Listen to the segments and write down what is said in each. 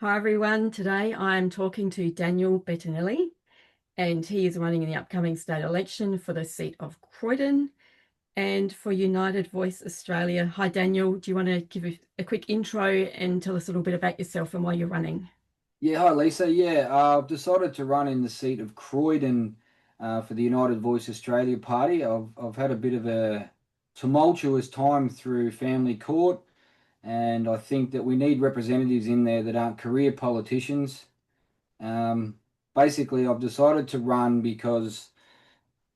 Hi everyone. Today I'm talking to Daniel Bettinelli, and he is running in the upcoming state election for the seat of Croydon and for United Voice Australia. Hi Daniel, do you want to give a quick intro and tell us a little bit about yourself and why you're running? Yeah, hi Lisa. I've decided to run in the seat of Croydon for the United Voice Australia Party. I've had a bit of a tumultuous time through family court, and I think that we need representatives in there that aren't career politicians. Um, Basically, I've decided to run because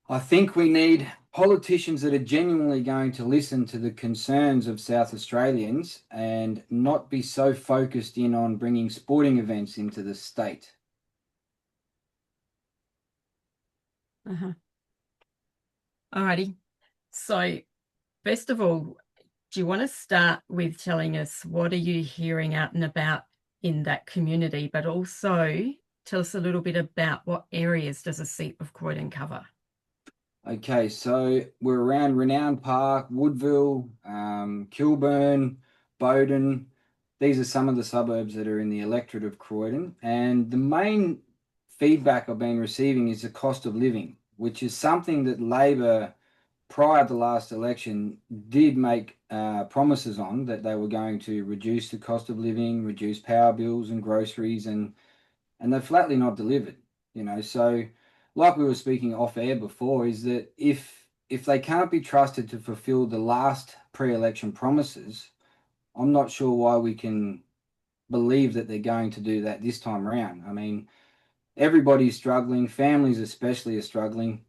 I think we need politicians that are genuinely going to listen to the concerns of South Australians and not be so focused in on bringing sporting events into the state. Uh-huh. Alrighty. So first of all, do you want to start with telling us what are you hearing out and about in that community, but also tell us a little bit about what areas does a seat of Croydon cover? Okay, so we're around Renown Park, Woodville, Kilburn, Bowden. These are some of the suburbs that are in the electorate of Croydon. And the main feedback I've been receiving is the cost of living, which is something that Labor, prior to the last election, did make promises on that they were going to reduce the cost of living, reduce power bills and groceries, and they've flatly not delivered. So like we were speaking off air before, is that if they can't be trusted to fulfill the last pre-election promises, I'm not sure why we can believe that they're going to do that this time around. I mean, everybody's struggling, families especially are struggling,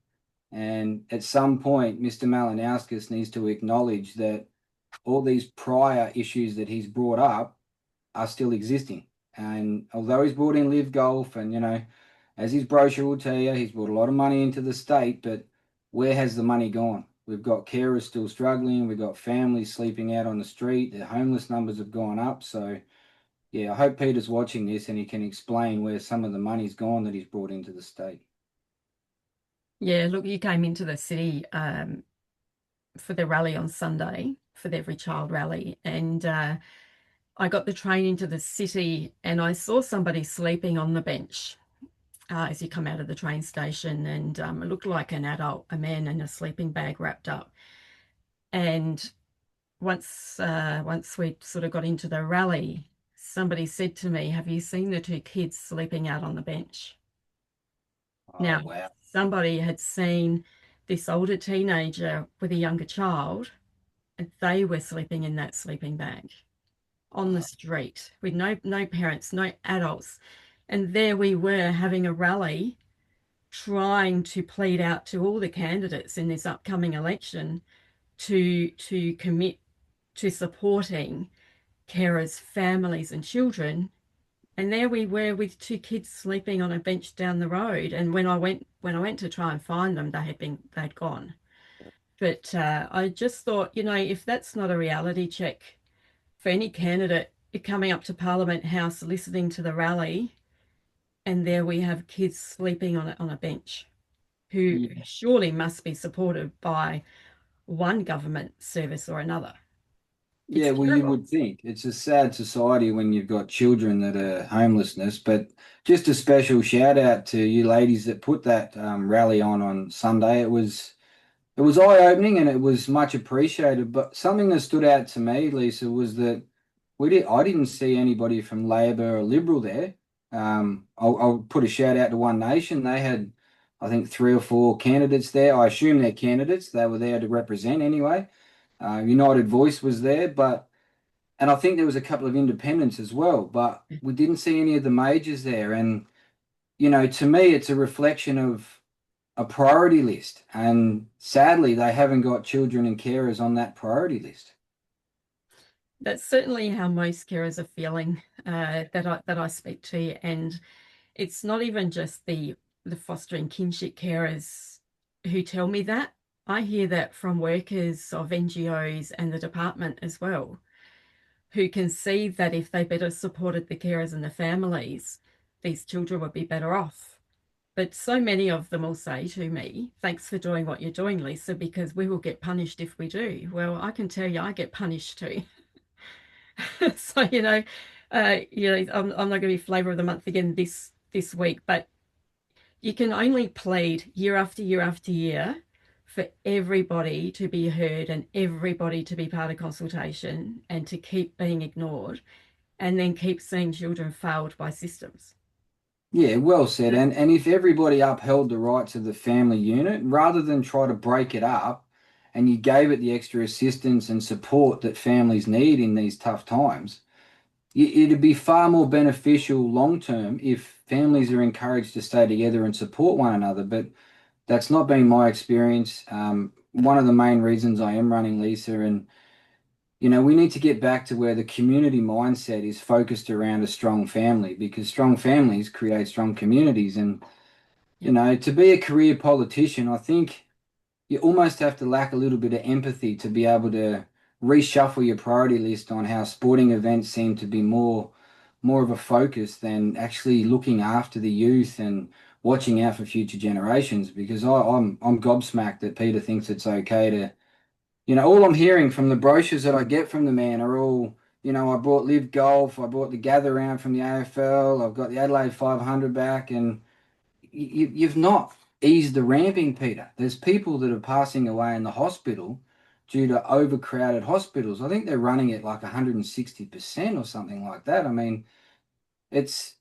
and at some point, Mr. Malinauskas needs to acknowledge that all these prior issues that he's brought up are still existing. And although he's brought in Live Golf and, as his brochure will tell you, he's brought a lot of money into the state, but where has the money gone? We've got carers still struggling. We've got families sleeping out on the street. The homeless numbers have gone up. So, yeah, I hope Peter's watching this and he can explain where some of the money's gone that he's brought into the state. Yeah, look, you came into the city for the rally on Sunday, for the Every Child rally, and I got the train into the city and I saw somebody sleeping on the bench as you come out of the train station, and it looked like an adult, a man in a sleeping bag wrapped up. And once we sort of got into the rally, somebody said to me, "Have you seen the two kids sleeping out on the bench?" Oh, Now, wow. somebody had seen this older teenager with a younger child, and they were sleeping in that sleeping bag on the street with no parents, no adults. And there we were having a rally trying to plead out to all the candidates in this upcoming election to commit to supporting carers, families and children. And there we were with two kids sleeping on a bench down the road. And when I went to try and find them, they'd gone. But I just thought, if that's not a reality check for any candidate coming up to Parliament House listening to the rally, and there we have kids sleeping on a bench who Yeah. surely must be supported by one government service or another. It's Yeah, well, you terrible. would think it's a sad society when you've got children that are homelessness. But just a special shout out to you ladies that put that rally on Sunday. It was eye-opening and it was much appreciated. But something that stood out to me, Lisa, was that I didn't see anybody from Labor or Liberal there. I'll put a shout out to One Nation. They had, I think, three or four candidates there. I assume they're candidates. They were there to represent anyway. United Voice was there, and I think there was a couple of independents as well, but we didn't see any of the majors there. And to me, it's a reflection of a priority list. And sadly, they haven't got children and carers on that priority list. That's certainly how most carers are feeling that I speak to, and it's not even just the fostering kinship carers who tell me that. I hear that from workers of NGOs and the department as well, who can see that if they better supported the carers and the families, these children would be better off. But so many of them will say to me, "Thanks for doing what you're doing, Lisa, because we will get punished if we do." Well, I can tell you, I get punished too. So, I'm not going to be flavor of the month again this week, but you can only plead year after year after year for everybody to be heard and everybody to be part of consultation and to keep being ignored and then keep seeing children failed by systems. Yeah, well said. And if everybody upheld the rights of the family unit, rather than try to break it up, and you gave it the extra assistance and support that families need in these tough times, it'd be far more beneficial long term if families are encouraged to stay together and support one another. But that's not been my experience. One of the main reasons I am running Lisa, and we need to get back to where the community mindset is focused around a strong family, because strong families create strong communities. And, Yep. to be a career politician, I think you almost have to lack a little bit of empathy to be able to reshuffle your priority list on how sporting events seem to be more of a focus than actually looking after the youth and watching out for future generations. Because I'm gobsmacked that Peter thinks it's okay to, all I'm hearing from the brochures that I get from the man are all, I bought Live Golf, I bought the Gather Round from the AFL, I've got the Adelaide 500 back, and you've not eased the ramping, Peter. There's people that are passing away in the hospital due to overcrowded hospitals. I think they're running at like 160% or something like that. I mean, it's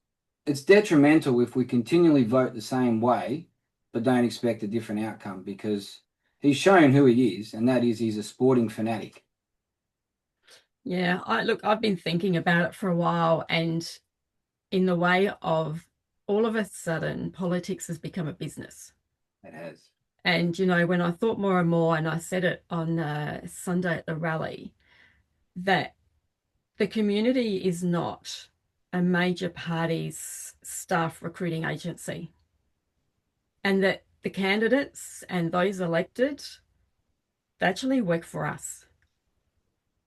it's detrimental if we continually vote the same way, but don't expect a different outcome, because he's shown who he is, and that is he's a sporting fanatic. Yeah, I've been thinking about it for a while, and in the way of all of a sudden, politics has become a business. It has. And, when I thought more and more, and I said it on Sunday at the rally, that the community is not a major party's staff recruiting agency, and that the candidates and those elected, they actually work for us.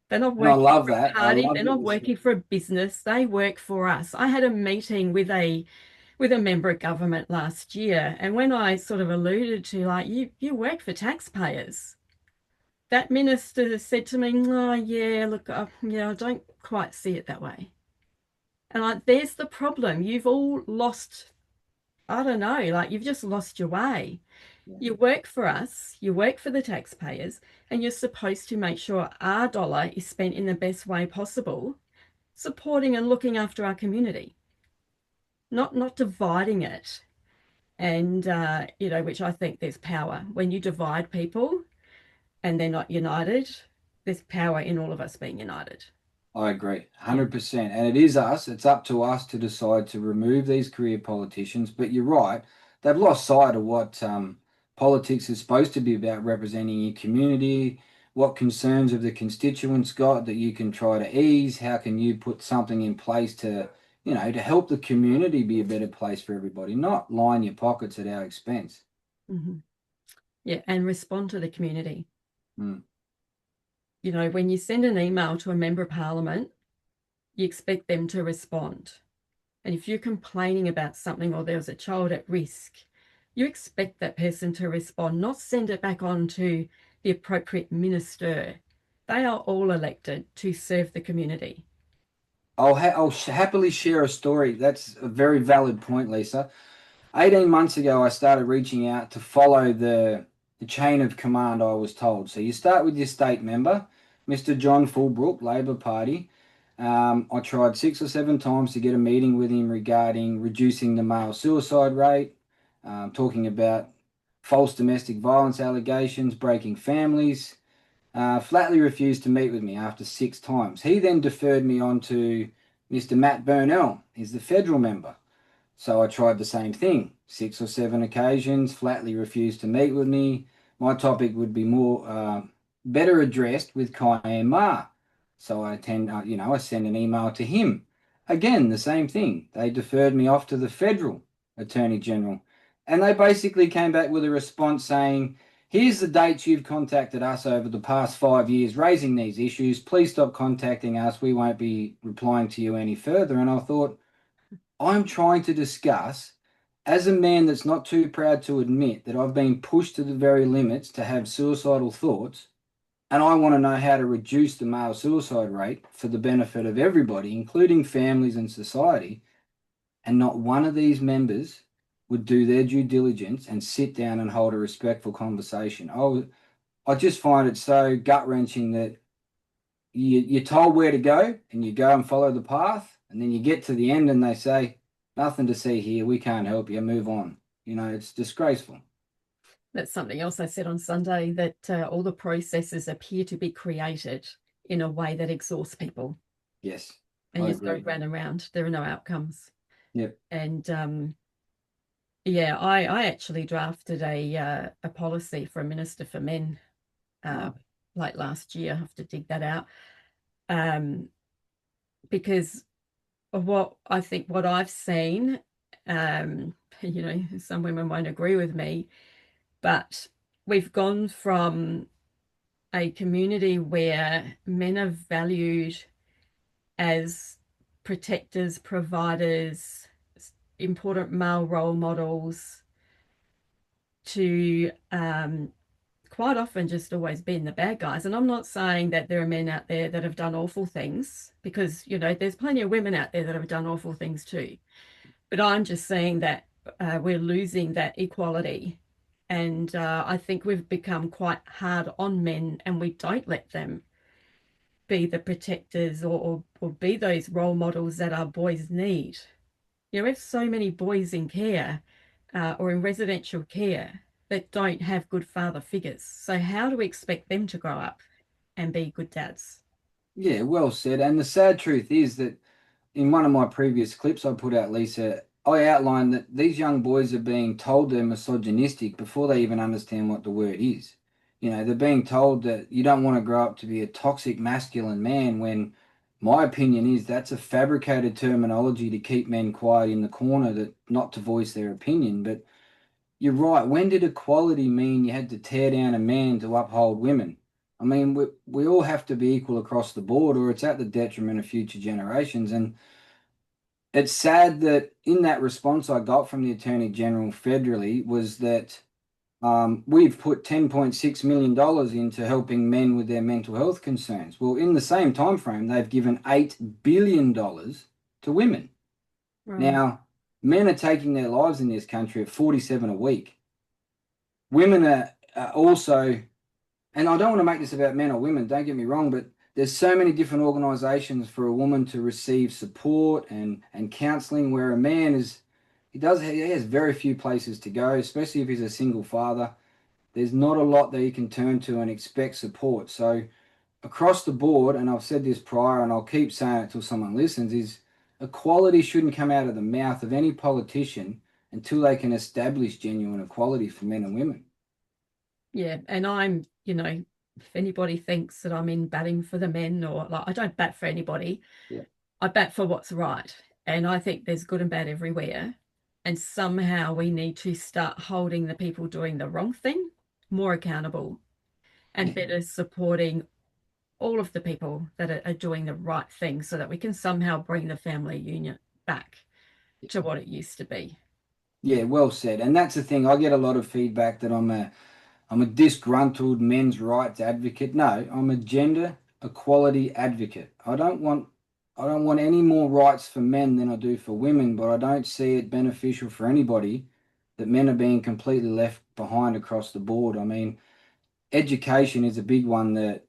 They're not And I working love for a that. I party, love they're that not you said. working for a business, they work for us. I had a meeting with a member of government last year, and when I sort of alluded to, like, you work for taxpayers, that minister said to me, "Oh, yeah, look, yeah, I don't quite see it that way." And like, there's the problem. You've all lost, I don't know, like you've just lost your way. Yeah. You work for us, you work for the taxpayers, and you're supposed to make sure our dollar is spent in the best way possible, supporting and looking after our community, not dividing it. And which I think there's power when you divide people and they're not united. There's power in all of us being united. I agree, Yeah. 100%. And it is us, it's up to us to decide to remove these career politicians. But you're right, they've lost sight of what politics is supposed to be about: representing your community, what concerns of the constituents got that you can try to ease, how can you put something in place to, to help the community be a better place for everybody, not line your pockets at our expense. Hmm. Yeah, and respond to the community. Mm. When you send an email to a member of parliament, you expect them to respond. And if you're complaining about something or there's a child at risk, you expect that person to respond, not send it back on to the appropriate minister. They are all elected to serve the community. I'll happily share a story. That's a very valid point, Lisa. 18 months ago, I started reaching out to follow the chain of command I was told. So you start with your state member, Mr. John Fulbrook, Labor Party. I tried 6 or 7 times to get a meeting with him regarding reducing the male suicide rate, talking about false domestic violence allegations, breaking families. Flatly refused to meet with me after 6 times. He then deferred me on to Mr. Matt Burnell. He's the federal member. So I tried the same thing, 6 or 7 occasions, flatly refused to meet with me. My topic would be more better addressed with Kyan Ma. So I send an email to him. Again, the same thing. They deferred me off to the federal attorney general. And they basically came back with a response saying, here's the dates you've contacted us over the past 5 years raising these issues. Please stop contacting us. We won't be replying to you any further. And I thought, I'm trying to discuss, as a man that's not too proud to admit that I've been pushed to the very limits to have suicidal thoughts, And I want to know how to reduce the male suicide rate for the benefit of everybody, including families and society. And not one of these members would do their due diligence and sit down and hold a respectful conversation. I just find it so gut wrenching that you're told where to go and you go and follow the path, and then you get to the end and they say, nothing to see here, we can't help you, move on. It's disgraceful. That's something else I said on Sunday, that all the processes appear to be created in a way that exhausts people. Yes, And I you just go agree. round and round. There are no outcomes. Yep. And yeah, I actually drafted a policy for a minister for men uh, Oh, like last year. I have to dig that out, um, because of what I've seen. Um, some women won't agree with me, but we've gone from a community where men are valued as protectors, providers, important male role models, to quite often just always being the bad guys. And I'm not saying that there are men out there that have done awful things, because, there's plenty of women out there that have done awful things too. But I'm just saying that we're losing that equality. And I think we've become quite hard on men, and we don't let them be the protectors, or be those role models that our boys need. We have so many boys in care, or in residential care, that don't have good father figures. So how do we expect them to grow up and be good dads? yeah, well said. And the sad truth is that in one of my previous clips I put out, Lisa, I outlined that these young boys are being told they're misogynistic before they even understand what the word is. They're being told that you don't want to grow up to be a toxic masculine man, when my opinion is that's a fabricated terminology to keep men quiet in the corner, that not to voice their opinion. But you're right. When did equality mean you had to tear down a man to uphold women? I mean, we all have to be equal across the board, or it's at the detriment of future generations. And it's sad that in that response I got from the Attorney General federally was that we've put $10.6 million into helping men with their mental health concerns. Well, in the same time frame, they've given $8 billion to women. Right. Now, men are taking their lives in this country at 47 a week. Women are also, and I don't want to make this about men or women, don't get me wrong, but there's so many different organizations for a woman to receive support and counseling, where a man he has very few places to go, especially if he's a single father. There's not a lot that he can turn to and expect support. So across the board, and I've said this prior and I'll keep saying it till someone listens, is equality shouldn't come out of the mouth of any politician until they can establish genuine equality for men and women. Yeah. And if anybody thinks that I'm in batting for the men, or like, I don't bat for anybody. Yeah. I bat for what's right. And I think there's good and bad everywhere. And somehow we need to start holding the people doing the wrong thing more accountable, and Yeah. better supporting all of the people that are doing the right thing, so that we can somehow bring the family unit back to what it used to be. Yeah, well said. And that's the thing. I get a lot of feedback that I'm a disgruntled men's rights advocate. No, I'm a gender equality advocate. I don't want any more rights for men than I do for women, but I don't see it beneficial for anybody that men are being completely left behind across the board. I mean, education is a big one that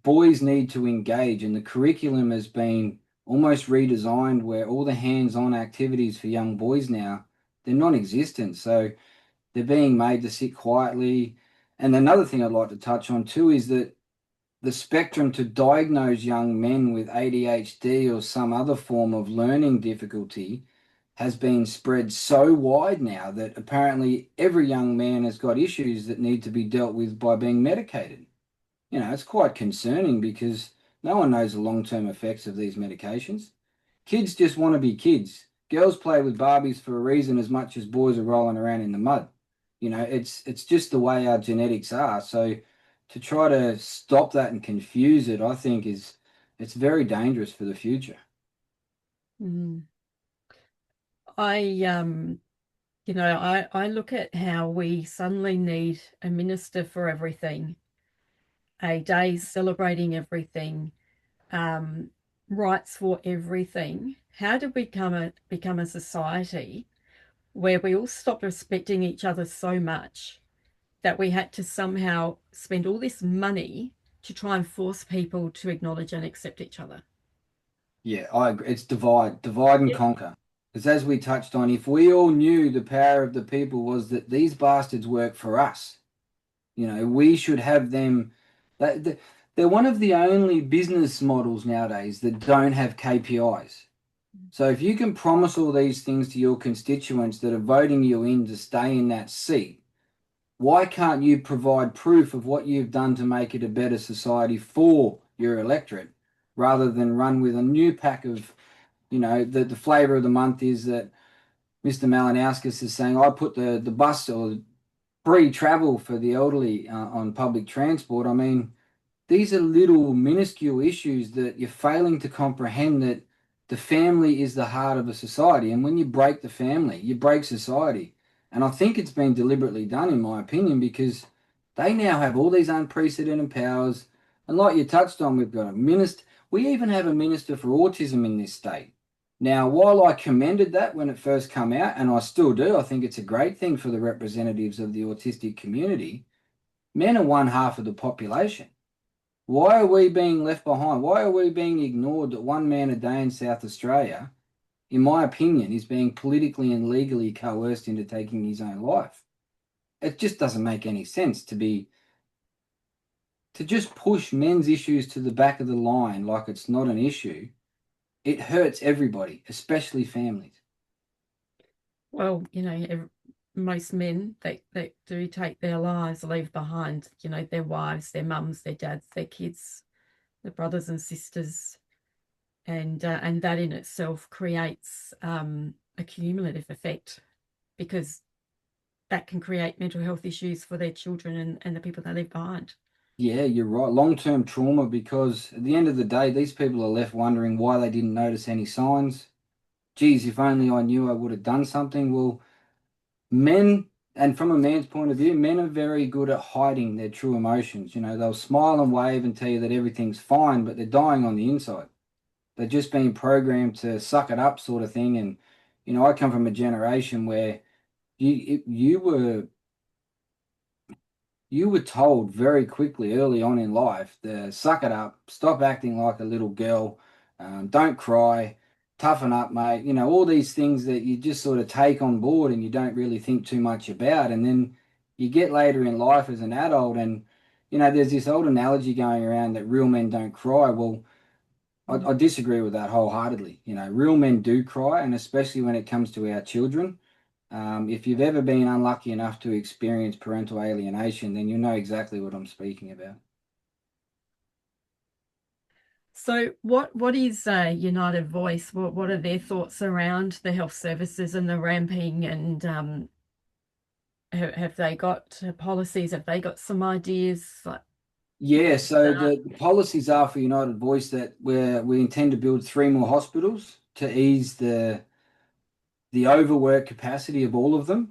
boys need to engage, and the curriculum has been almost redesigned, where all the hands-on activities for young boys now, they're non-existent. So they're being made to sit quietly. And another thing I'd like to touch on too is that the spectrum to diagnose young men with ADHD or some other form of learning difficulty has been spread so wide now that apparently every young man has got issues that need to be dealt with by being medicated. It's quite concerning because no one knows the long-term effects of these medications. Kids just want to be kids. Girls play with Barbies for a reason as much as boys are rolling around in the mud. It's just the way our genetics are. So to try to stop that and confuse it, I think it's very dangerous for the future. Mm. I look at how we suddenly need a minister for everything. a day celebrating everything, um, rights for everything. How did we become a society where we all stopped respecting each other so much that we had to somehow spend all this money to try and force people to acknowledge and accept each other? Yeah, I agree. It's divide and Yeah. conquer. Because as we touched on, if we all knew the power of the people was that these bastards work for us, we should have them. They're one of the only business models nowadays that don't have KPIs. So if you can promise all these things to your constituents that are voting you in to stay in that seat, why can't you provide proof of what you've done to make it a better society for your electorate rather than run with a new pack of, the flavour of the month is that Mr. Malinowskis is saying, I put the bus or free travel for the elderly on public transport. I mean, these are little minuscule issues that you're failing to comprehend that the family is the heart of a society. And when you break the family, you break society. And I think it's been deliberately done, in my opinion, because they now have all these unprecedented powers. And like you touched on, we've got a minister. We even have a minister for autism in this state. Now, while I commended that when it first came out, and I still do, I think it's a great thing for the representatives of the autistic community. Men are one half of the population. Why are we being left behind? Why are we being ignored that one man a day in South Australia, in my opinion, is being politically and legally coerced into taking his own life? It just doesn't make any sense to just push men's issues to the back of the line like it's not an issue. It hurts everybody, especially families. Well, most men that do take their lives leave behind, their wives, their mums, their dads, their kids, their brothers and sisters, and that in itself creates a cumulative effect because that can create mental health issues for their children and the people they leave behind. Yeah, you're right. Long-term trauma because at the end of the day, these people are left wondering why they didn't notice any signs. Geez, if only I knew I would have done something. Well, men, and from a man's point of view, men are very good at hiding their true emotions. They'll smile and wave and tell you that everything's fine, but they're dying on the inside. They're just being programmed to suck it up, sort of thing. And, I come from a generation where you were told very quickly early on in life to suck it up, stop acting like a little girl, don't cry, toughen up, mate. All these things that you just sort of take on board and you don't really think too much about. And then you get later in life as an adult, and there's this old analogy going around that real men don't cry. Well, I disagree with that wholeheartedly. Real men do cry, and especially when it comes to our children. If you've ever been unlucky enough to experience parental alienation, then you know exactly what I'm speaking about. So, what is United Voice? What are their thoughts around the health services and the ramping? And have they got policies? Have they got some ideas? Like, Yeah, so start? the policies are for United Voice that we intend to build 3 more hospitals to ease the overwork capacity of all of them.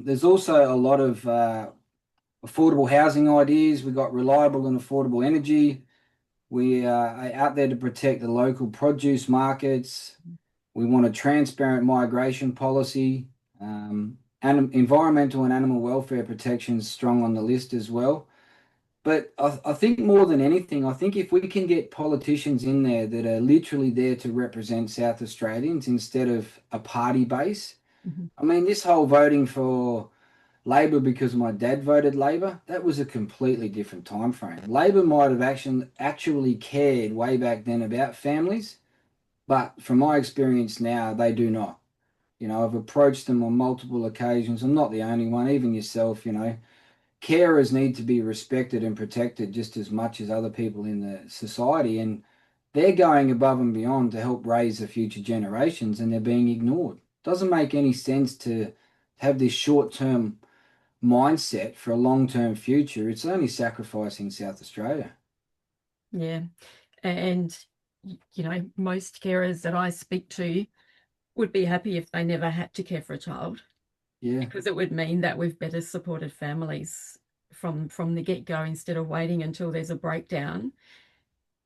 There's also a lot of affordable housing ideas. We've got reliable and affordable energy. We are out there to protect the local produce markets. We want a transparent migration policy, and environmental and animal welfare protections strong on the list as well. But I think more than anything, I think if we can get politicians in there that are literally there to represent South Australians instead of a party base. Mhm. I mean, this whole voting for Labor because my dad voted Labor, that was a completely different time frame. Labor might have actually cared way back then about families, but from my experience now, they do not. I've approached them on multiple occasions. I'm not the only one, even yourself, carers need to be respected and protected just as much as other people in the society. And they're going above and beyond to help raise the future generations and they're being ignored. Doesn't make any sense to have this short-term mindset for a long-term future. It's only sacrificing South Australia. Yeah, and most carers that I speak to would be happy if they never had to care for a child Yeah. because it would mean that we've better supported families from the get-go instead of waiting until there's a breakdown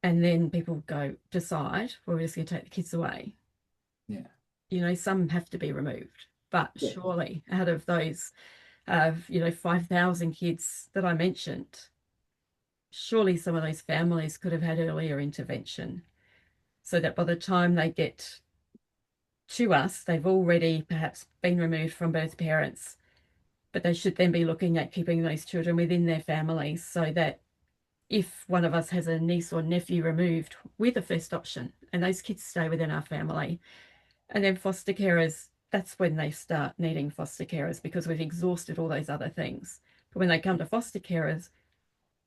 and then people go decide, well, we're just going to take the kids away. Yeah. Some have to be removed, but Yeah. surely out of those 5,000 kids that I mentioned, surely some of those families could have had earlier intervention so that by the time they get to us, they've already perhaps been removed from birth parents, but they should then be looking at keeping those children within their families so that if one of us has a niece or nephew removed with a first option and those kids stay within our family, and then foster carers, that's when they start needing foster carers because we've exhausted all those other things. But when they come to foster carers,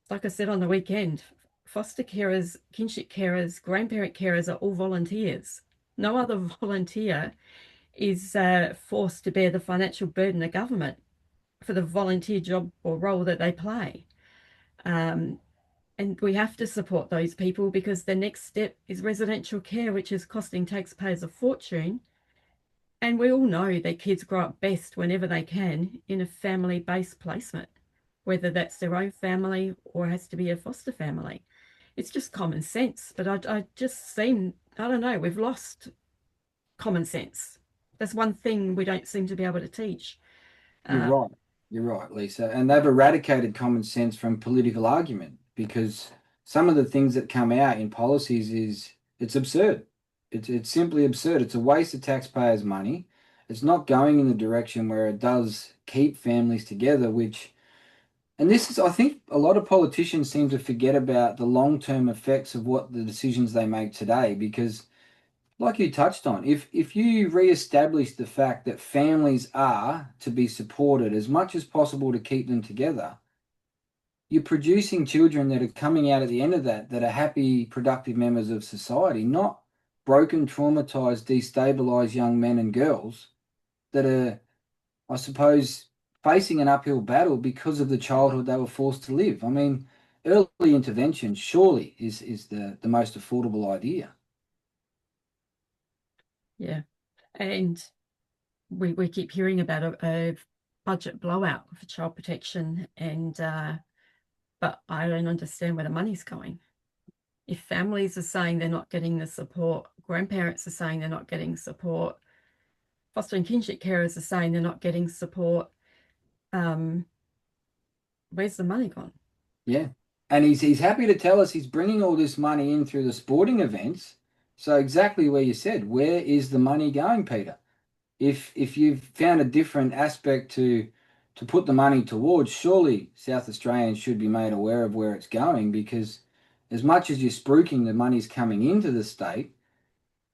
like I said on the weekend, foster carers, kinship carers, grandparent carers are all volunteers. No other volunteer is forced to bear the financial burden of government for the volunteer job or role that they play. Um, and we have to support those people because the next step is residential care, which is costing taxpayers a fortune. And we all know that kids grow up best whenever they can in a family-based placement, whether that's their own family or has to be a foster family. It's just common sense, but I just seem, I don't know, we've lost common sense. That's one thing we don't seem to be able to teach. You're Uh, right. You're right, Lisa. And they've eradicated common sense from political argument because some of the things that come out in policies is it's absurd. It's simply absurd. It's a waste of taxpayers' money. It's not going in the direction where it does keep families together, which, and this is, I think a lot of politicians seem to forget about the long-term effects of what the decisions they make today because like you touched on, if you re-establish the fact that families are to be supported as much as possible to keep them together, you're producing children that are coming out at the end of that are happy, productive members of society, not broken, traumatized, destabilized young men and girls that are, I suppose, facing an uphill battle because of the childhood they were forced to live. I mean, early intervention surely is the most affordable idea. yeah. And we keep hearing about a budget blowout for child protection, and but I don't understand where the money's going. If families are saying they're not getting the support, grandparents are saying they're not getting support, foster and kinship carers are saying they're not getting support, um, where's the money gone? Yeah. And he's happy to tell us he's bringing all this money in through the sporting events. So exactly where you said, where is the money going, Peter? If you've found a different aspect to put the money towards, surely South Australians should be made aware of where it's going because as much as you're spruiking the money's coming into the state,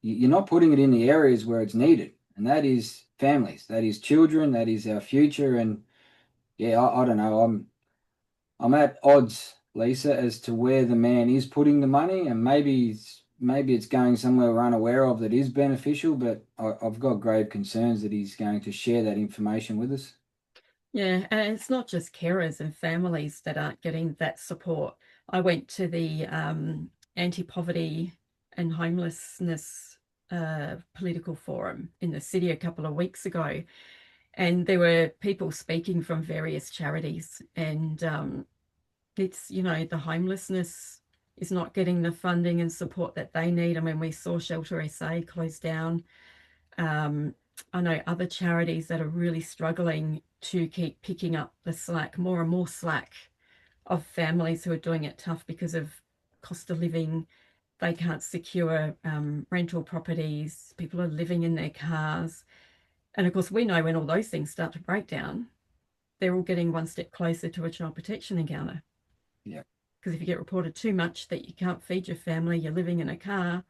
you're not putting it in the areas where it's needed. And that is families, that is children, that is our future. And yeah, I don't know. I'm at odds, Lisa, as to where the man is putting the money, and maybe it's going somewhere we're unaware of that is beneficial, but I've got grave concerns that he's going to share that information with us. Yeah, and it's not just carers and families that aren't getting that support. I went to the anti-poverty and homelessness political forum in the city a couple of weeks ago, and there were people speaking from various charities, and it's, the homelessness is not getting the funding and support that they need. I mean, we saw Shelter SA close down. Um, I know other charities that are really struggling to keep picking up the slack, more and more slack of families who are doing it tough because of cost of living. They can't secure rental properties. People are living in their cars. And of course, we know when all those things start to break down, they're all getting one step closer to a child protection encounter. Yeah, Because if you get reported too much that you can't feed your family, you're living in a car,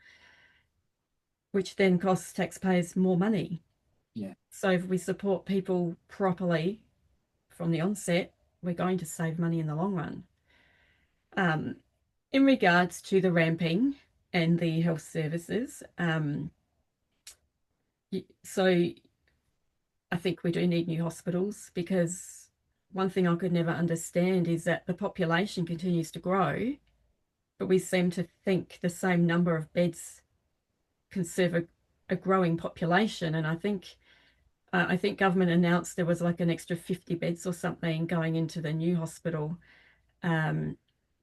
which then costs taxpayers more money. yeah, So if we support people properly from the onset, we're going to save money in the long run. Um, in regards to the ramping and the health services, so I think we do need new hospitals because one thing I could never understand is that the population continues to grow, but we seem to think the same number of beds can serve a growing population. And I think I think government announced there was like an extra 50 beds or something going into the new hospital. Um,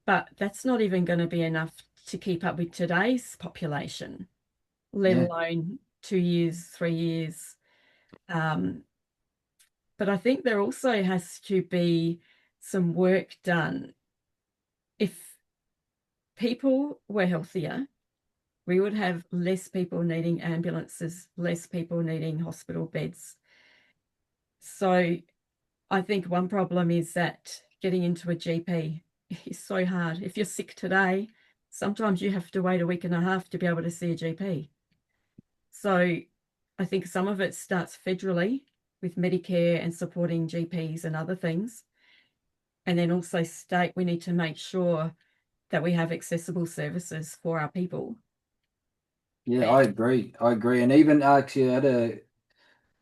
but that's not even going to be enough to keep up with today's population, let Yeah. alone 2 years, 3 years. Um, but I think there also has to be some work done. If people were healthier, we would have less people needing ambulances, less people needing hospital beds. So I think one problem is that getting into a GP is so hard. If you're sick today, sometimes you have to wait a week and a half to be able to see a GP. So I think some of it starts federally with Medicare and supporting GPs and other things. And then also state, we need to make sure that we have accessible services for our people. Yeah, And I agree. I agree. And even actually, I had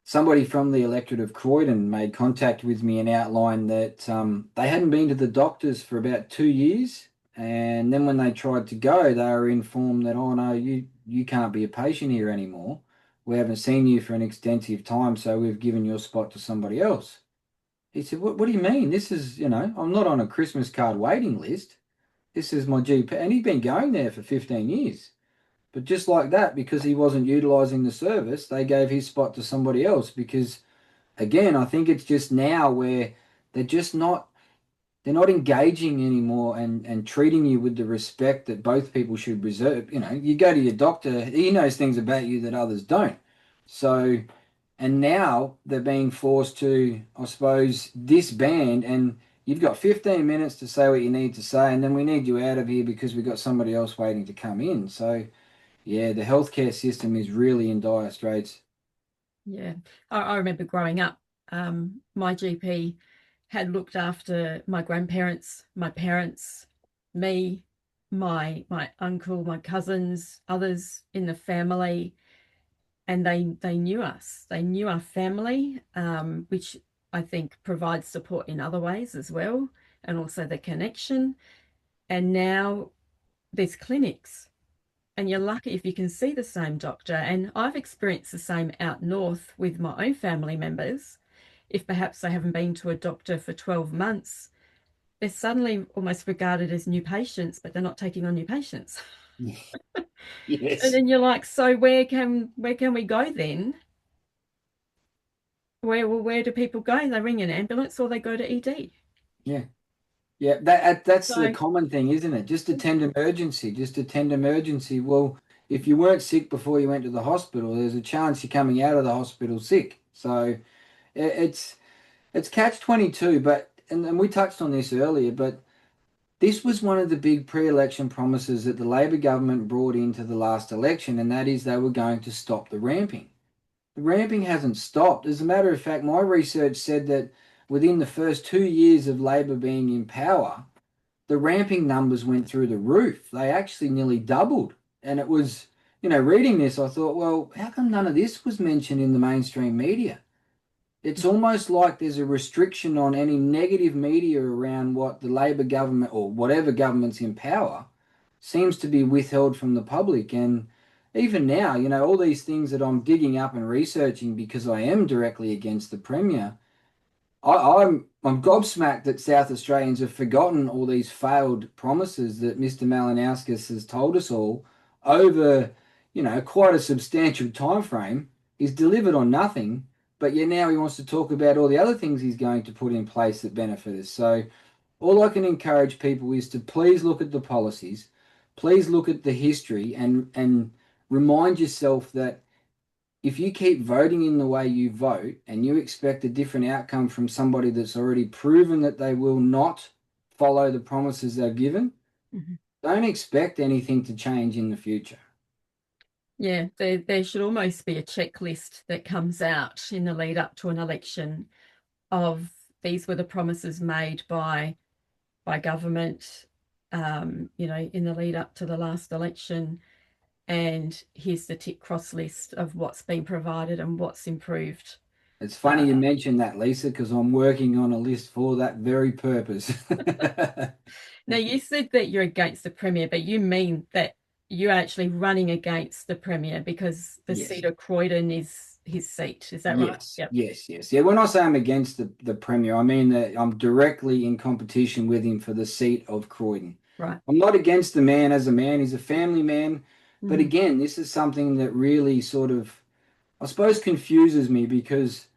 somebody from the electorate of Croydon made contact with me and outlined that they hadn't been to the doctors for about 2 years. And then when they tried to go, they were informed that, oh no, you can't be a patient here anymore. We haven't seen you for an extensive time, so we've given your spot to somebody else. He said, what do you mean? This is, I'm not on a Christmas card waiting list. This is my GP. And he'd been going there for 15 years. But just like that, because he wasn't utilizing the service, they gave his spot to somebody else. Because again, I think it's just now where they're just not they're not engaging anymore and treating you with the respect that both people should reserve. You go to your doctor, he knows things about you that others don't. So, and now they're being forced to, I suppose, disband, and you've got 15 minutes to say what you need to say, and then we need you out of here because we've got somebody else waiting to come in. So, yeah, the healthcare system is really in dire straits. yeah, I remember growing up, my GP had looked after my grandparents, my parents, me, my uncle, my cousins, others in the family, and they knew us. They knew our family, which I think provides support in other ways as well, and also the connection. And now there's clinics, and you're lucky if you can see the same doctor. And I've experienced the same out north with my own family members. If perhaps they haven't been to a doctor for 12 months, they're suddenly almost regarded as new patients, but they're not taking on new patients. And Yes. then you're like, so where can we go then? Where do people go? They ring an ambulance or they go to ED. Yeah. Yeah, that's the So common thing, isn't it? Just attend emergency, just attend emergency. Well, if you weren't sick before you went to the hospital, there's a chance you're coming out of the hospital sick. So it's catch 22, but and we touched on this earlier, but this was one of the big pre-election promises that the Labor government brought into the last election, and that is they were going to stop the ramping. The ramping hasn't stopped. As a matter of fact, my research said that within the first 2 years of Labor being in power, the ramping numbers went through the roof. They actually nearly doubled. And it was, reading this, I thought, well, how come none of this was mentioned in the mainstream media? It's almost like there's a restriction on any negative media around what the Labor government or whatever government's in power seems to be withheld from the public. And even now, all these things that I'm digging up and researching because I am directly against the Premier, I'm gobsmacked that South Australians have forgotten all these failed promises that Mr. Malinauskas has told us all over, quite a substantial time frame. He's delivered on nothing, but yet now he wants to talk about all the other things he's going to put in place that benefit us. So all I can encourage people is to please look at the policies, please look at the history and remind yourself that if you keep voting in the way you vote and you expect a different outcome from somebody that's already proven that they will not follow the promises they've given, mhm. don't expect anything to change in the future. Yeah, there should almost be a checklist that comes out in the lead up to an election of these were the promises made by government, in the lead up to the last election, and here's the tick cross list of what's been provided and what's improved. It's funny you Uh, mentioned that, Lisa, because I'm working on a list for that very purpose. Now, you said that you're against the Premier, but you mean that you're actually running against the Premier because the seat Yes. of Croydon is his seat. Is that right? Yes, Yep. yes, yes. Yeah, when I say I'm against the Premier, I mean that I'm directly in competition with him for the seat of Croydon. Right. I'm not against the man as a man, he's a family man. But Mm. again, this is something that really sort of, I suppose, confuses me because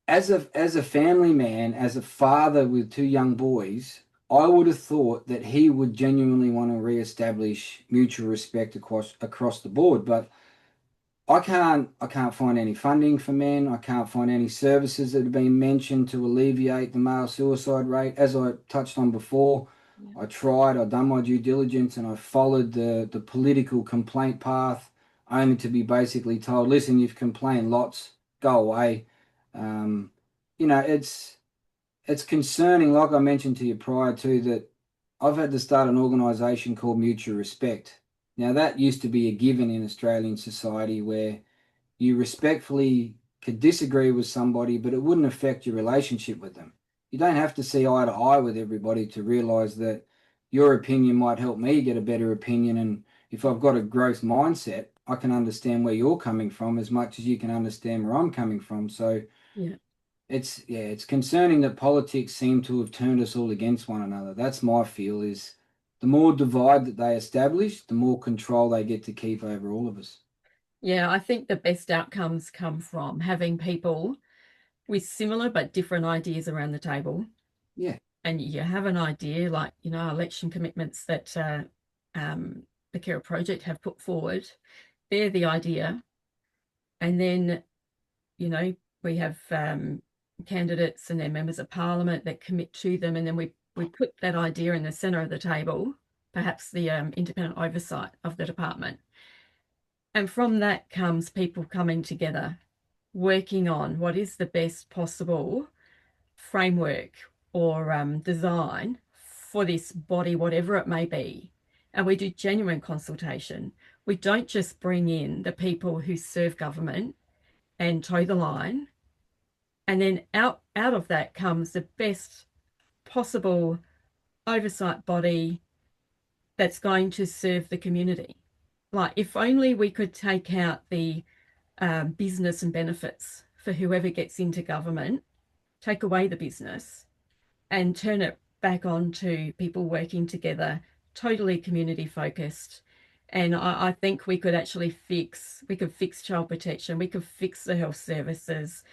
as a family man, as a father with two young boys, I would have thought that he would genuinely want to reestablish mutual respect across the board. But I can't find any funding for men. I can't find any services that have been mentioned to alleviate the male suicide rate. As I touched on before, Yeah. I've done my due diligence, and I followed the political complaint path, only to be basically told, listen, you've complained lots, go away. Um, it's concerning, like I mentioned to you prior to that, I've had to start an organisation called Mutual Respect. Now, that used to be a given in Australian society where you respectfully could disagree with somebody, but it wouldn't affect your relationship with them. You don't have to see eye to eye with everybody to realize that your opinion might help me get a better opinion. And if I've got a growth mindset, I can understand where you're coming from as much as you can understand where I'm coming from. So Yeah. it's concerning that politics seem to have turned us all against one another. That's my feel is the more divide that they establish, the more control they get to keep over all of us. Yeah, I think the best outcomes come from having people with similar but different ideas around the table. Yeah. And you have an idea, like, election commitments that the Carer Project have put forward. They're the idea. And then, you know, we have candidates and their members of parliament that commit to them. And then we put that idea in the centre of the table, perhaps the independent oversight of the department. And from that comes people coming together, working on what is the best possible framework or design for this body, whatever it may be. And we do genuine consultation. We don't just bring in the people who serve government and toe the line. And then out of that comes the best possible oversight body that's going to serve the community. Like, if only we could take out the business and benefits for whoever gets into government, take away the business, and turn it back on to people working together, totally community focused. And I think we could fix child protection, we could fix the health services,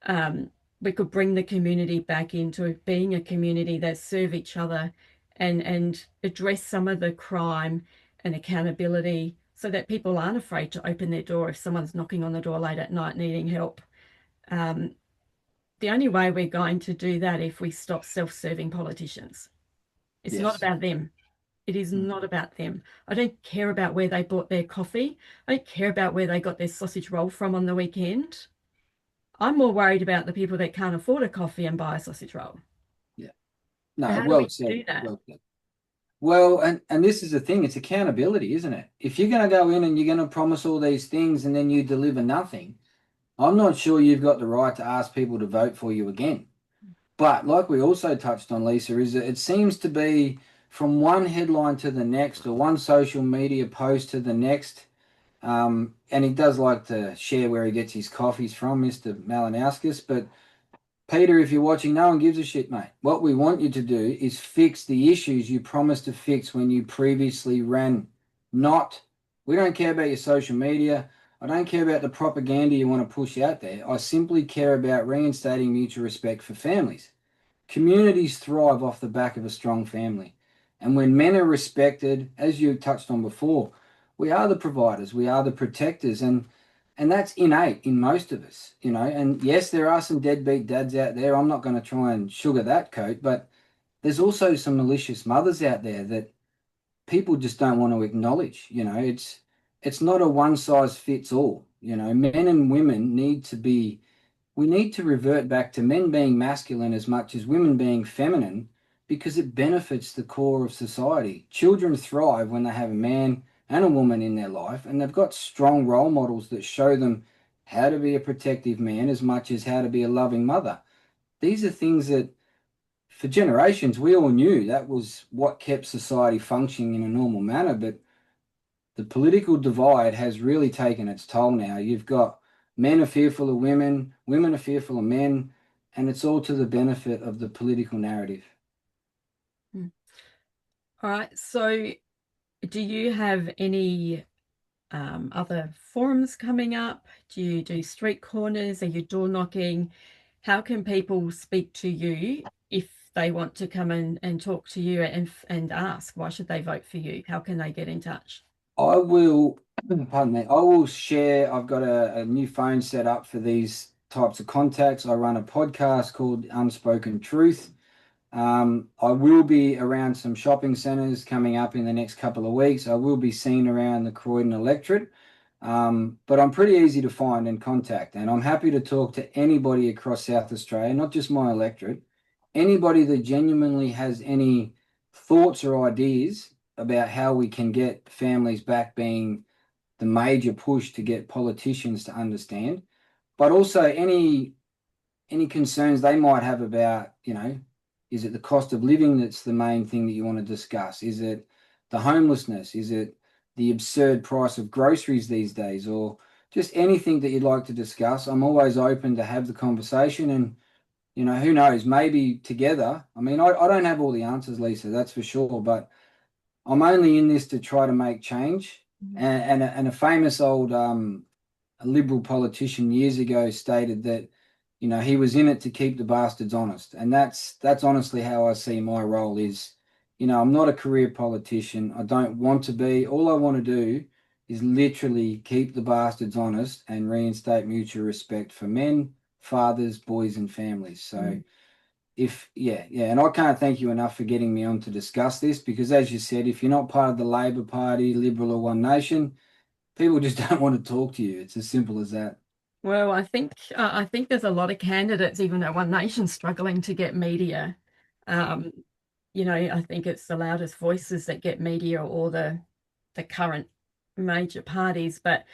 um, we could bring the community back into being a community that serve each other and address some of the crime and accountability so that people aren't afraid to open their door if someone's knocking on the door late at night needing help. Um, the only way we're going to do that if we stop self-serving politicians. It's not Yes. about them. It is Mm. not about them. I don't care about where they bought their coffee. I don't care about where they got their sausage roll from on the weekend. I'm more worried about the people that can't afford a coffee and buy a sausage roll. Yeah. So No, how do well we said. do that? Well said. Well, and this is the thing, it's accountability, isn't it? If you're going to go in and you're going to promise all these things and then you deliver nothing, I'm not sure you've got the right to ask people to vote for you again. But like we also touched on, Lisa, is that it seems to be from one headline to the next or one social media post to the next. And he does like to share where he gets his coffees from, Mr. Malinowskis, but Peter, if you're watching, no one gives a shit, mate. What we want you to do is fix the issues you promised to fix when you previously ran. Not, we don't care about your social media. I don't care about the propaganda you want to push out there. I simply care about reinstating mutual respect for families. Communities thrive off the back of a strong family. And when men are respected, as you touched on before, we are the providers, we are the protectors, and that's innate in most of us, you know. And yes, there are some deadbeat dads out there. I'm not going to try and sugar that coat, but there's also some malicious mothers out there that people just don't want to acknowledge. You know, it's not a one size fits all. You know, men and women need to be we need to revert back to men being masculine as much as women being feminine because it benefits the core of society. Children thrive when they have a man and a woman in their life and they've got strong role models that show them how to be a protective man as much as how to be a loving mother. These are things that for generations we all knew that was what kept society functioning in a normal manner, but the political divide has really taken its toll now. You've got Men are fearful of women, women are fearful of men, and it's all to the benefit of the political narrative. Mm. All right. So, do you have any other forums coming up? Do you do street corners? Are you door knocking? How can people speak to you if they want to come in and talk to you and ask why should they vote for you? How can they get in touch? I will, pardon me, I will share. I've got a new phone set up for these types of contacts. I run a podcast called Unspoken Truth. I will be around some shopping centres coming up in the next couple of weeks. I will be seen around the Croydon electorate, but I'm pretty easy to find and contact, and I'm happy to talk to anybody across South Australia, not just my electorate. Anybody that genuinely has any thoughts or ideas about how we can get families back being the major push to get politicians to understand, but also any concerns they might have about, is it the cost of living that's the main thing that you want to discuss? Is it the homelessness? Is it the absurd price of groceries these days? Or just anything that you'd like to discuss? I'm always open to have the conversation and, who knows, maybe together. I mean, I don't have all the answers, Lisa, that's for sure, but I'm only in this to try to make change. Mhm. And a famous old a liberal politician years ago stated that, he was in it to keep the bastards honest. And that's honestly how I see my role is, I'm not a career politician. I don't want to be. All I want to do is literally keep the bastards honest and reinstate mutual respect for men, fathers, boys, and families. So Mm. yeah, and I can't thank you enough for getting me on to discuss this because as you said, if you're not part of the Labor Party, Liberal or One Nation, people just don't want to talk to you. It's as simple as that. Well, I think there's a lot of candidates, even though One Nation's struggling to get media. Um, I think it's the loudest voices that get media or the current major parties. But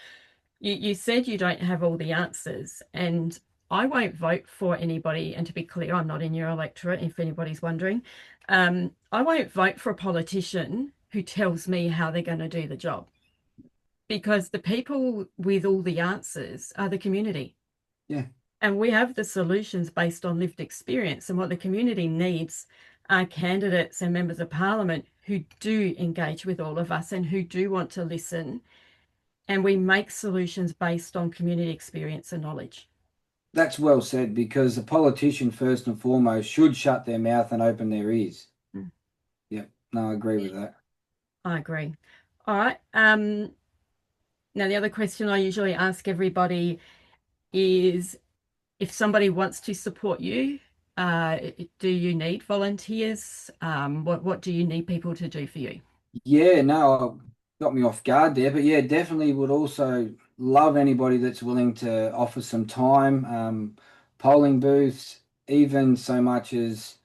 you said you don't have all the answers, and I won't vote for anybody. And to be clear, I'm not in your electorate, if anybody's wondering. I won't vote for a politician who tells me how they're going to do the job because the people with all the answers are the community. Yeah, And we have the solutions based on lived experience. And what the community needs are candidates and members of parliament who do engage with all of us and who do want to listen. And we make solutions based on community experience and knowledge. that's well said because a politician, first and foremost, should shut their mouth and open their ears. Mm. Yep, no, I agree with that. I agree. All right. Now, the other question I usually ask everybody is if somebody wants to support you, uh, do you need volunteers? What do you need people to do for you? Yeah, no, got me off guard there, but yeah, definitely would also love anybody that's willing to offer some time, polling booths, even so much as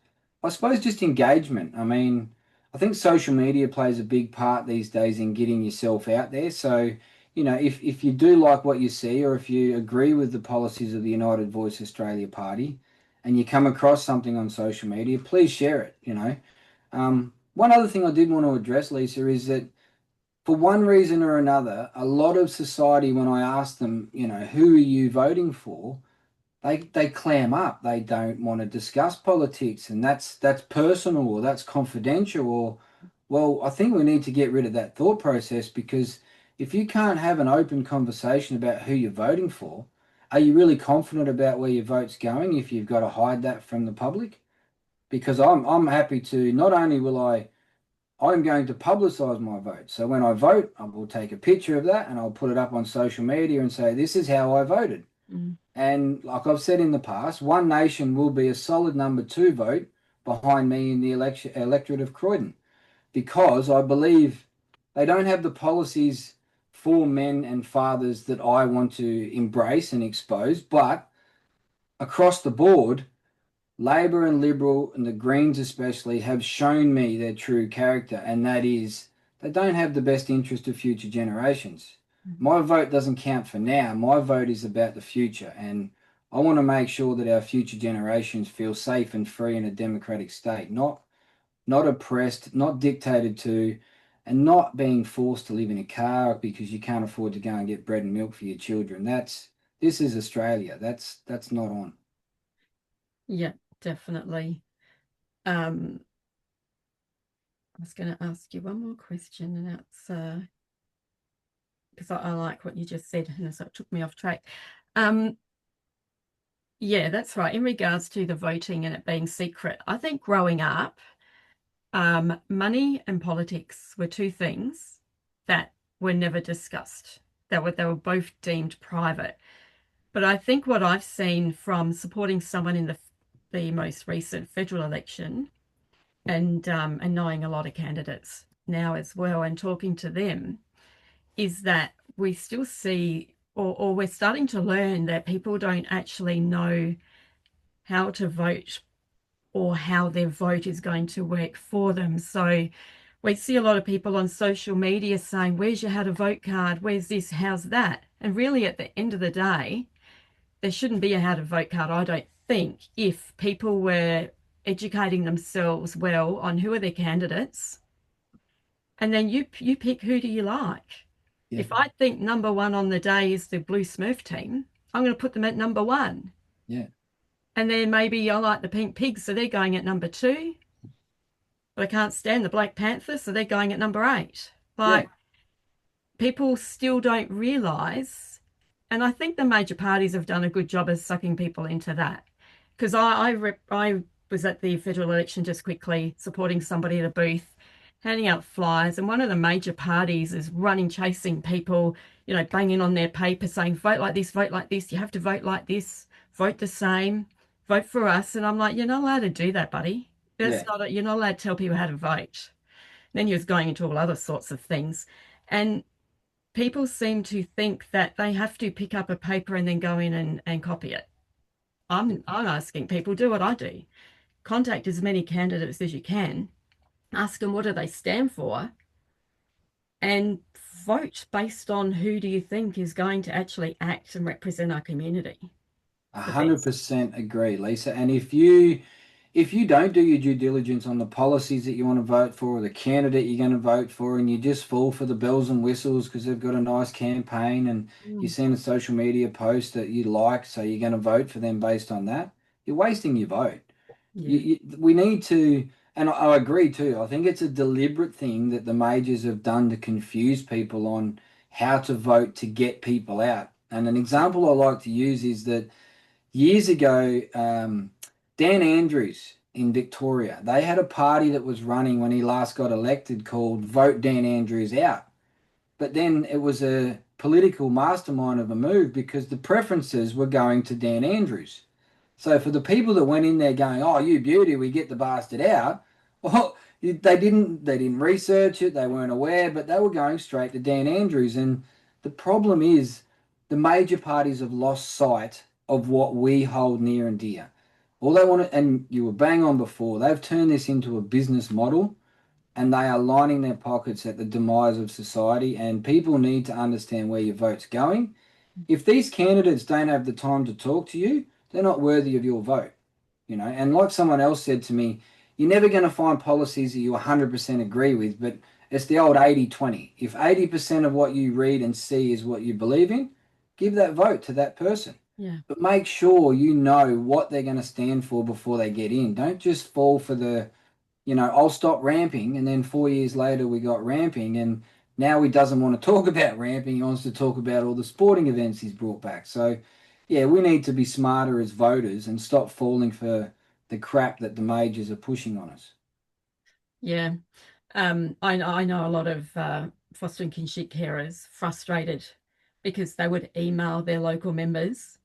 I suppose just engagement. I mean, I think social media plays a big part these days in getting yourself out there. So, if you do like what you see, or if you agree with the policies of the United Voice Australia Party, and you come across something on social media, please share it. One other thing I did want to address, Lisa, is that for one reason or another, a lot of society, when I ask them, who are you voting for, they clam up. They don't want to discuss politics, and that's personal or that's confidential. Or, well, I think we need to get rid of that thought process because if you can't have an open conversation about who you're voting for, are you really confident about where your vote's going if you've got to hide that from the public? Because I'm happy to not only will I'm going to publicize my vote. So when I vote, I will take a picture of that and I'll put it up on social media and say, this is how I voted. Mm. And like I've said in the past, One Nation will be a solid number two vote behind me in the electorate of Croydon because I believe they don't have the policies for men and fathers that I want to embrace and expose. But across the board, Labor and Liberal and the Greens especially have shown me their true character, and that is they don't have the best interest of future generations. Mhm. My vote doesn't count for now. My vote is about the future, and I want to make sure that our future generations feel safe and free in a democratic state, not oppressed, not dictated to, and not being forced to live in a car because you can't afford to go and get bread and milk for your children. This is Australia. That's not on. Yeah, definitely. Um, I was going to ask you one more question, and that's because I like what you just said, and so it took me off track. Um, yeah, that's right. In regards to the voting and it being secret, I think growing up, money and politics were two things that were never discussed. They were both deemed private. But I think what I've seen from supporting someone in the most recent federal election and knowing a lot of candidates now as well and talking to them is that we still see or we're starting to learn that people don't actually know how to vote or how their vote is going to work for them. So we see a lot of people on social media saying, where's your how to vote card? Where's this? How's that? And really, at the end of the day, there shouldn't be a how to vote card, I don't think, if people were educating themselves well on who are their candidates, and then you pick who do you like. Yeah. If I think number one on the day is the Blue Smurf team, I'm going to put them at number one. Yeah. And then maybe I like the Pink Pigs, so they're going at number two. But I can't stand the Black Panther, so they're going at number eight. Yeah. Like people still don't realize, and I think the major parties have done a good job of sucking people into that. Because I was at the federal election just quickly supporting somebody at a booth, handing out flyers, and one of the major parties is running, chasing people, banging on their paper saying, vote like this, you have to vote like this, vote the same, vote for us. And I'm like, you're not allowed to do that, buddy. Yeah. You're not allowed to tell people how to vote. Then he was going into all other sorts of things. And people seem to think that they have to pick up a paper and then go in and copy it. I'm asking people, do what I do. Contact as many candidates as you can, ask them what do they stand for, and vote based on who do you think is going to actually act and represent our community A the hundred best. percent agree, Lisa. And if you don't do your due diligence on the policies that you want to vote for or the candidate you're going to vote for, and you just fall for the bells and whistles because they've got a nice campaign and you've Mm, seen a social media post that you like, so you're going to vote for them based on that, you're wasting your vote. yeah, We need to, and I agree too. I think it's a deliberate thing that the majors have done to confuse people on how to vote to get people out. And an example I like to use is that years ago, Dan Andrews in Victoria, they had a party that was running when he last got elected called Vote Dan Andrews Out. But then it was a political mastermind of a move because the preferences were going to Dan Andrews. So for the people that went in there going, "Oh, you beauty, we get the bastard out," well, they didn't research it, they weren't aware, but they were going straight to Dan Andrews. And the problem is, the major parties have lost sight of what we hold near and dear. All they want to, and you were bang on before, they've turned this into a business model, and they are lining their pockets at the demise of society. And people need to understand where your vote's going. If these candidates don't have the time to talk to you, they're not worthy of your vote. And like someone else said to me, you're never going to find policies that you 100% agree with, but it's the old 80-20. If 80% of what you read and see is what you believe in, give that vote to that person. yeah, But make sure you know what they're going to stand for before they get in. Don't just fall for I'll stop ramping, and then 4 years later we got ramping, and now he doesn't want to talk about ramping. He wants to talk about all the sporting events he's brought back. So, yeah, we need to be smarter as voters and stop falling for the crap that the majors are pushing on us. yeah. I know a lot of foster and kinship carers frustrated because they would email their local members,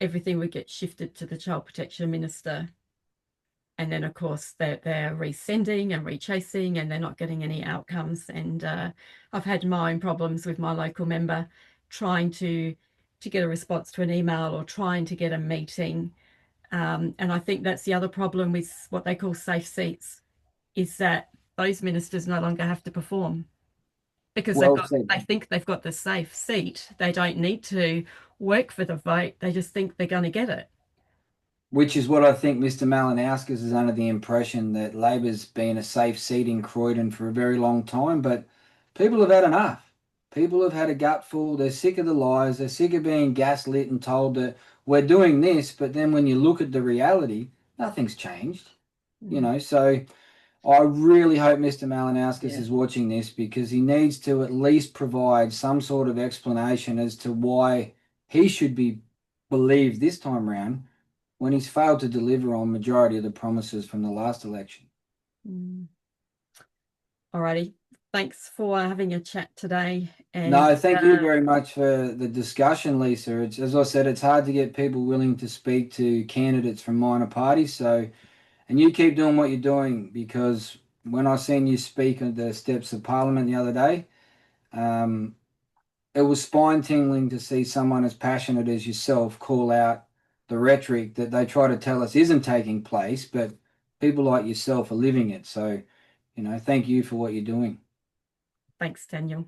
everything would get shifted to the child protection minister. And then, of course, they're resending and rechasing, and they're not getting any outcomes. And I've had my own problems with my local member trying to get a response to an email or trying to get a meeting. And I think that's the other problem with what they call safe seats, is that those ministers no longer have to perform because Well said. they think they've got the safe seat. They don't need to work for the vote. They just think they're going to get it. Which is what I think Mr. Malinauskas is under the impression that Labor's been a safe seat in Croydon for a very long time, but people have had enough. People have had a gutful. They're sick of the lies. They're sick of being gaslit and told that we're doing this, but then when you look at the reality, nothing's changed. Mm, So I really hope Mr. Malinauskas yeah. is watching this because he needs to at least provide some sort of explanation as to why he should be believed this time round when he's failed to deliver on majority of the promises from the last election. Mm. Alrighty. Thanks for having a chat today. And No, thank you very much for the discussion, Lisa. It's, as I said, it's hard to get people willing to speak to candidates from minor parties. So, and you keep doing what you're doing because when I seen you speak at the steps of Parliament the other day, um, it was spine tingling to see someone as passionate as yourself call out the rhetoric that they try to tell us isn't taking place, but people like yourself are living it. So, thank you for what you're doing. thanks, Daniel.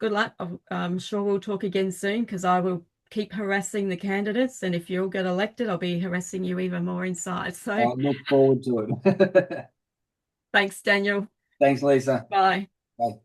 Good luck. I'm sure we'll talk again soon because I will keep harassing the candidates. And if you'll get elected, I'll be harassing you even more inside. So I look forward to it. thanks, Daniel. Thanks, Lisa. Bye. Bye.